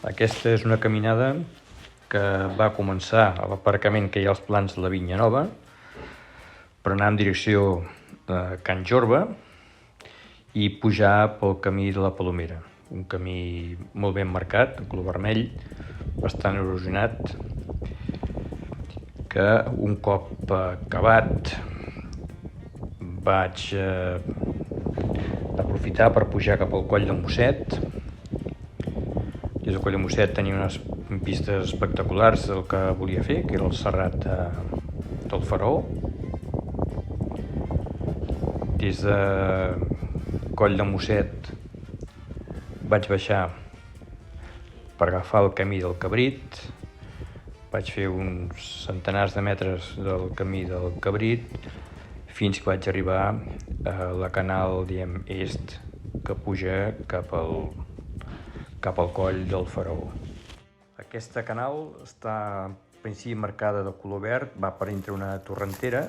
Aquesta és una caminada que va començar a l'aparcament que hi ha als plans de la Vinya Nova per anar en direcció de Can Jorba i pujar pel camí de la Palomera, un camí molt ben marcat, de color vermell, bastant erosionat, que un cop acabat vaig aprofitar per pujar cap al Coll del Mosset. Des del Coll del Mosset tenia unes pistes espectaculars del que volia fer, que era el Serrat del Faraó. Des de Coll del Mosset vaig baixar per agafar el camí del Cabrit. Vaig fer uns centenars de metres del camí del Cabrit fins que vaig arribar a la canal, est, que puja cap al Coll del Faraó. Aquesta canal està en principi marcada de color verd, va per entre una torrentera,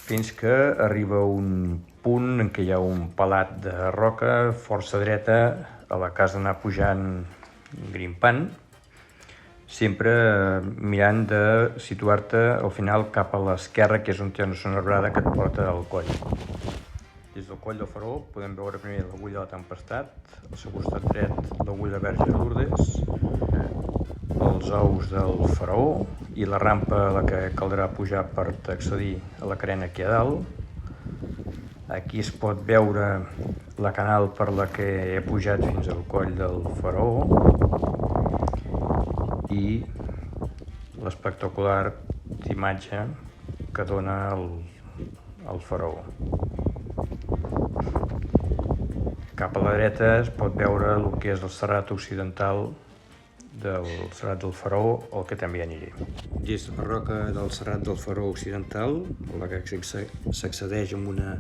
fins que arriba un punt en què hi ha un palat de roca força dreta a la que has d'anar pujant grimpant, sempre mirant de situar-te al final cap a l'esquerra, que és on hi ha una zona arbrada que et porta al coll. Des del Coll del Faraó podem veure primer l'Agulla de la Tempestat, al seu costat dret l'Agulla Verge de Lourdes, els ous del Faraó i la rampa a la que caldrà pujar per accedir a la carena aquí a dalt. Aquí es pot veure la canal per la que he pujat fins al Coll del Faraó i l'espectacular imatge que dona el Faraó. Cap a la dreta es pot veure el que és el Serrat Occidental del Serrat del Faraó, al que també aniré. Des de la roca del Serrat del Faraó Occidental, a la que s'accedeix amb una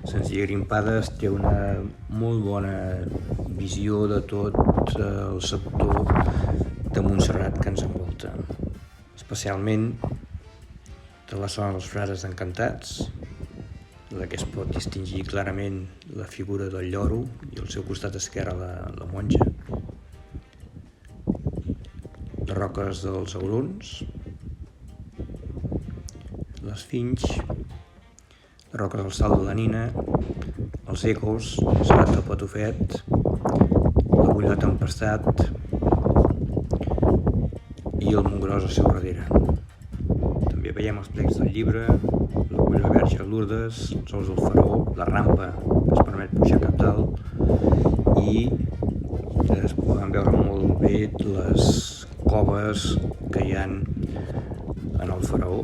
senzilla grimpada, es té una molt bona visió de tot el sector de Montserrat que ens envolta, especialment de la zona dels Frares Encantats, en la que es pot distingir clarament la figura del lloro i al seu costat esquerre la monja, les roques dels Aurons, les Finys, les roques del Salt de la Nina, els Ecos, el Serrat del Patufet, l'Agulla de Tempestat i el Montgròs al seu darrere. També veiem els plecs del Llibre, l'Agulla Verge de Lourdes, els ous del Faraó, la rampa que es permet pujar cap dalt i es poden veure molt bé les coves que hi ha en el Faraó,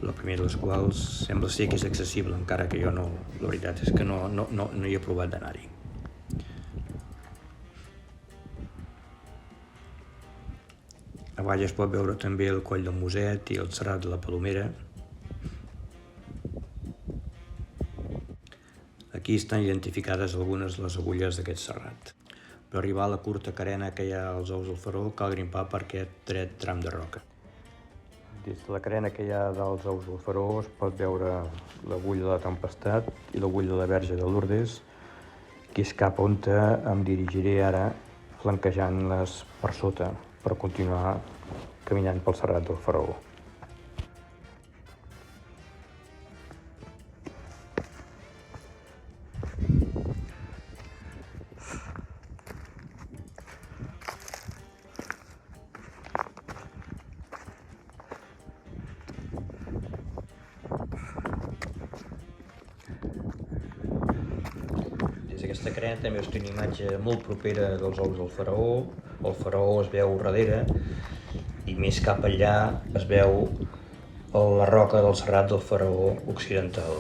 la primera de les quals sembla ser que és accessible, encara que jo no, la veritat és que no hi he provat d'anar-hi. A baix es pot veure també el Coll del Mosset i el Serrat de la Palomera. Aquí estan identificades algunes de les agulles d'aquest serrat. Per arribar a la curta carena que hi ha als ous del Faraó cal grimpar per aquest dret tram de roca. Des de la carena que hi ha dels ous del Faraó es pot veure l'Agulla de la Tempestat i l'Agulla de la Verge de Lourdes, que és cap on em dirigiré ara, flanquejant-les per sota per continuar caminant pel Serrat del Faraó. Aquesta carena també és una imatge molt propera dels ous del Faraó. El Faraó es veu darrere i més cap allà es veu la roca del Serrat del Faraó Occidental.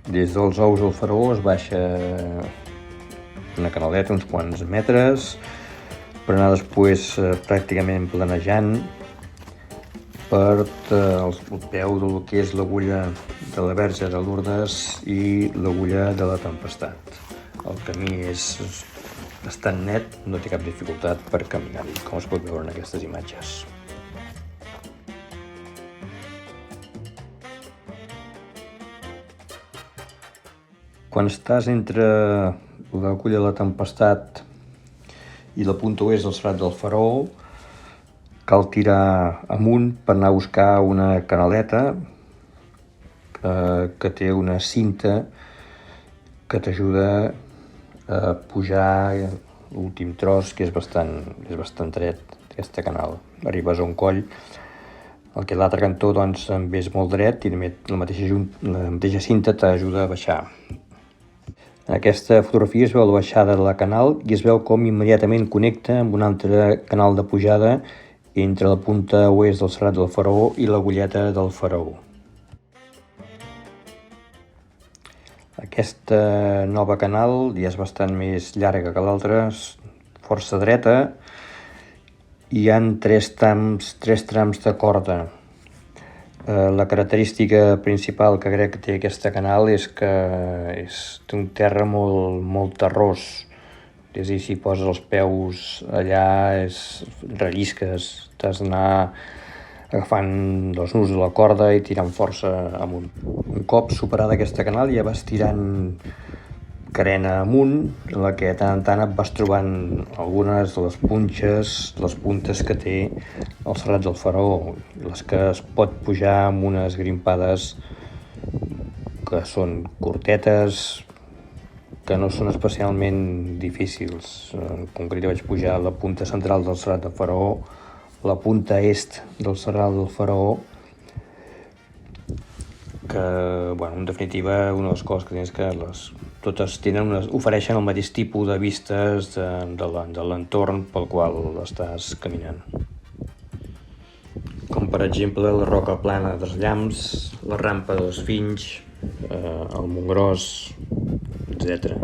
Des dels ous del Faraó es baixa una canaleta, uns quants metres, per anar després pràcticament planejant per el peu del que és l'Agulla de la Verge de Lourdes i l'Agulla de la Tempestat. El camí és bastant net, no té cap dificultat per caminar-hi, com es pot veure en aquestes imatges. Quan estàs entre la Culla de la Tempestat i la punta oest del Serrat del Faraó, cal tirar amunt per anar a buscar una canaleta que té una cinta que t'ajuda a pujar l'últim tros, que és bastant dret, aquesta canal. Arribes a un coll, el que l'altre cantó doncs és molt dret i la mateixa cinta t'ajuda a baixar. En aquesta fotografia es veu la baixada de la canal i es veu com immediatament connecta amb un altre canal de pujada entre la punta oest del Serrat del Faraó i la Gulleta del Faraó. Aquesta nova canal ja és bastant més llarga que l'altra, força dreta, i hi ha tres trams de corda. La característica principal que crec que té aquesta canal és que té un terra molt terrós. És a dir, si poses els peus allà rellisques, t'has d'anar agafant els nusos de la corda i tirant força amunt. Un cop superada aquesta canal ja vas tirant carena amunt, en la que de tant en tant et vas trobant algunes de les puntes que té el Serrat del Faraó, les que es pot pujar amb unes grimpades que són curtetes, que no són especialment difícils. En concret vaig pujar a la punta central del Serrat del Faraó, la punta est del Serrat del Faraó, que, en definitiva, una de les coses que tens que totes ofereixen el mateix tipus de vistes de l'entorn pel qual estàs caminant. Com per exemple la roca plana dels Llamps, la rampa dels Finys, el Montgròs, etc.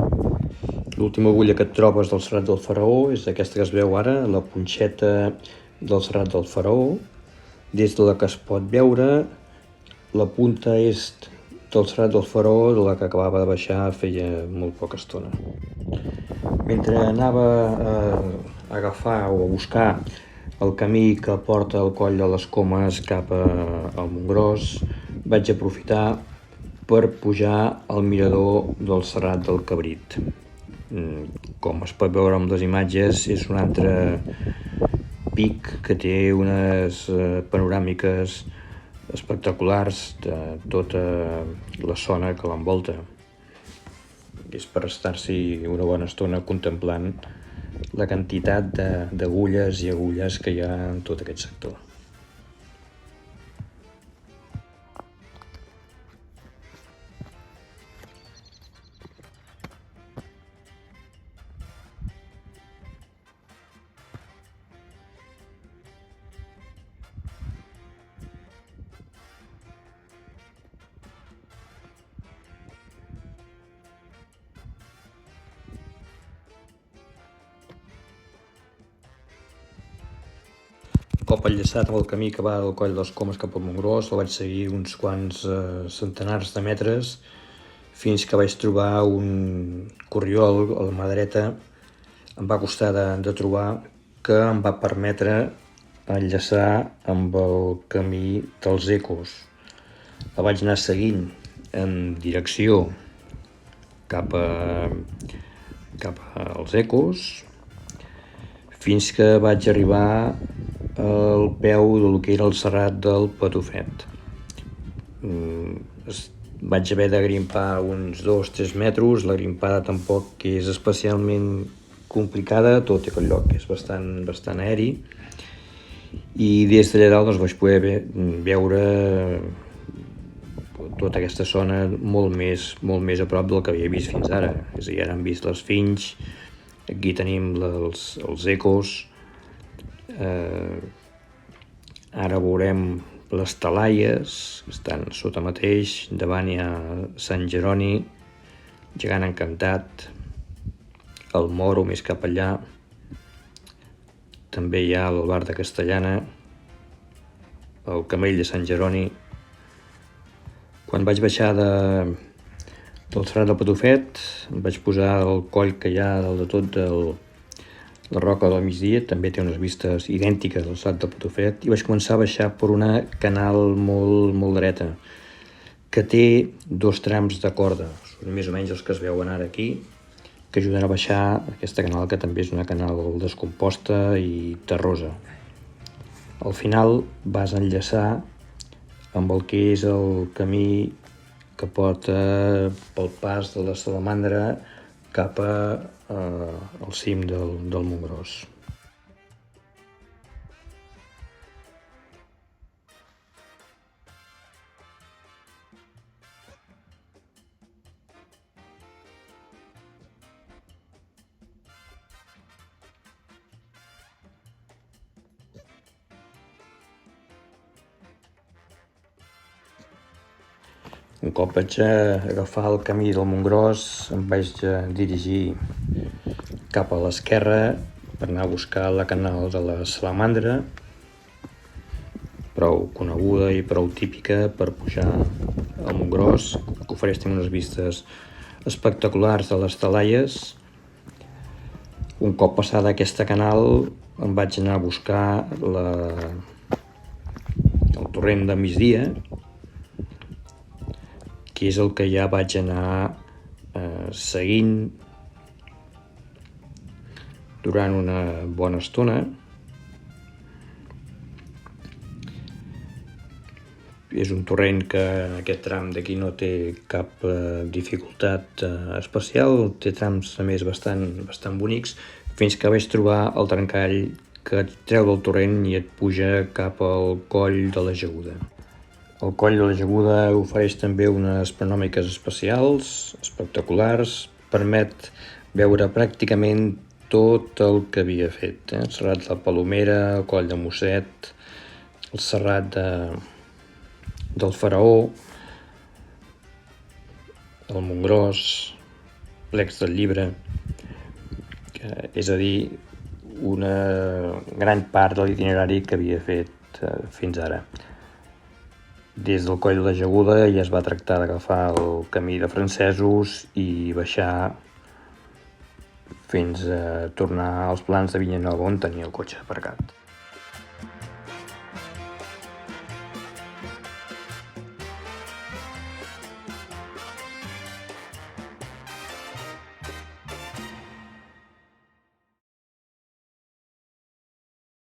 L'última agulla que et trobes del Serrat del Faraó és aquesta que es veu ara, la punxeta del Serrat del Faraó, des de la que es pot veure la punta est del Serrat del Faraó, de la que acabava de baixar feia molt poca estona. Mentre anava a agafar o a buscar el camí que porta al Coll de les Comes cap al Montgròs, vaig aprofitar per pujar al mirador del Serrat del Cabrit. Com es pot veure amb les imatges, és un altre pic que té unes panoràmiques espectaculars de tota la zona que l'envolta. És per estar-s'hi una bona estona contemplant la quantitat d'agulles i agulles que hi ha en tot aquest sector. Un cop enllaçat amb el camí que va del Coll de les Comes cap al Montgròs, el vaig seguir uns quants centenars de metres fins que vaig trobar un corriol a la mà dreta. Em va costar de trobar, que em va permetre enllaçar amb el camí dels Ecos. La vaig anar seguint en direcció cap als Ecos fins que vaig arribar al peu del que era el Serrat del Patufet. Vaig haver de grimpar uns 2-3 metres, la grimpada tampoc és especialment complicada, tot i que el lloc és bastant aeri, i des d'allà dalt vaig poder veure tota aquesta zona molt més a prop del que havia vist fins ara. És a dir, ara hem vist les Finys, aquí tenim els Ecos, ara veurem les Talaies, que estan sota mateix, davant hi ha Sant Jeroni, Gegant Encantat, el Moro més cap allà, també hi ha el Bar de Castellana, el Camell de Sant Jeroni. Quan vaig baixar del Serrat del Patufet, em vaig posar al coll que hi ha dalt de tot La Roca del Migdia també té unes vistes idèntiques al Salt de Potofet i vaig començar a baixar per una canal molt dreta que té 2 trams de corda, són més o menys els que es veuen ara aquí, que ajuden a baixar aquesta canal, que també és una canal descomposta i terrosa. Al final vas enllaçar amb el que és el camí que porta pel pas de la Salamandra cap al cim del Montgròs. Un cop vaig agafar el camí del Montgròs, em vaig dirigir cap a l'esquerra per anar a buscar la canal de la Salamandra, prou coneguda i prou típica per pujar al Montgròs, que ofereix unes vistes espectaculars de les Talaies. Un cop passada aquesta canal, em vaig anar a buscar el torrent de Migdia, que és el que ja vaig anar seguint durant una bona estona. És un torrent que en aquest tram d'aquí no té cap dificultat especial, té trams a més bastant bonics, fins que vaig trobar el trencall que et treu del torrent i et puja cap al coll de la Jaguda. El coll de la Jaguda ofereix també unes panoràmiques especials, espectaculars, permet veure pràcticament tot el que havia fet. El Serrat de la Palomera, el coll de Mosset, el Serrat del Faraó, el Montgròs, l'Ex del Llibre, és a dir, una gran part de l'itinerari que havia fet fins ara. Des del coll de la Jaguda ja es va tractar d'agafar el camí de francesos i baixar fins a tornar als plans de Vilanova on tenia el cotxe aparcat.